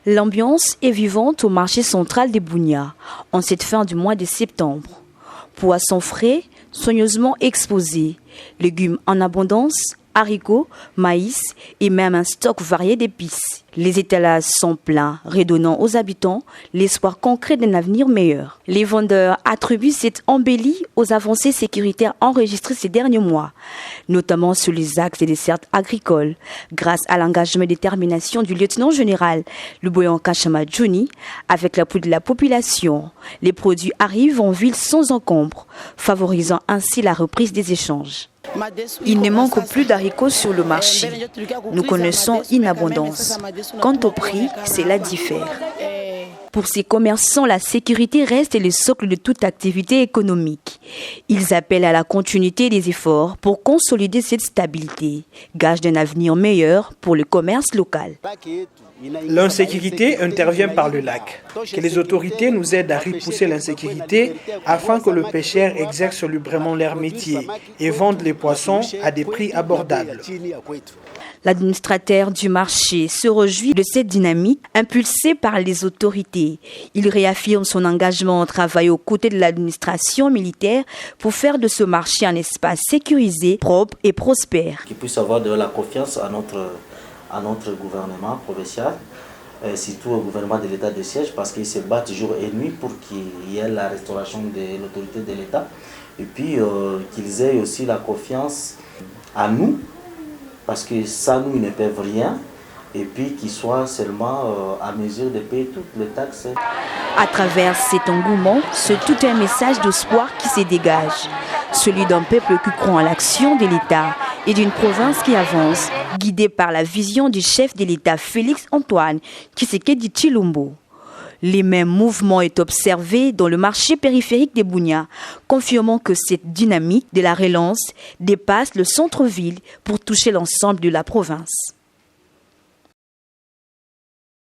L'ambiance est vivante au marché central des Bunia, en cette fin du mois de septembre. Poissons frais, soigneusement exposés, légumes en abondance, haricots, maïs et même un stock varié d'épices. Les étalages sont pleins, redonnant aux habitants l'espoir concret d'un avenir meilleur. Les vendeurs attribuent cette embellie aux avancées sécuritaires enregistrées ces derniers mois, notamment sur les axes et dessertes agricoles, grâce à l'engagement et détermination du lieutenant-général Luboyan Kachama Djouni. Avec l'appui de la population, les produits arrivent en ville sans encombre, favorisant ainsi la reprise des échanges. Il ne manque plus d'haricots sur le marché. Nous connaissons une abondance. Quant au prix, cela diffère. Pour ces commerçants, la sécurité reste le socle de toute activité économique. Ils appellent à la continuité des efforts pour consolider cette stabilité, gage d'un avenir meilleur pour le commerce local. L'insécurité intervient par le lac. Que les autorités nous aident à repousser l'insécurité afin que le pêcheur exerce librement leur métier et vende les poissons à des prix abordables. L'administrateur du marché se réjouit de cette dynamique impulsée par les autorités. Il réaffirme son engagement à travailler aux côtés de l'administration militaire pour faire de ce marché un espace sécurisé, propre et prospère. Qu'il puisse avoir de la confiance à notre gouvernement provincial, surtout au gouvernement de l'État de siège, parce qu'ils se battent jour et nuit pour qu'il y ait la restauration de l'autorité de l'État. Et puis qu'ils aient aussi la confiance à nous, parce que sans nous, ils ne peuvent rien. Et puis qu'ils soient seulement à mesure de payer toutes les taxes. À travers cet engouement, c'est tout un message d'espoir qui se dégage. Celui d'un peuple qui croit en l'action de l'État et d'une province qui avance, guidée par la vision du chef de l'État Félix Antoine Tshisekedi Tshilombo. Les mêmes mouvements est observé dans le marché périphérique des Bunia, confirmant que cette dynamique de la relance dépasse le centre-ville pour toucher l'ensemble de la province.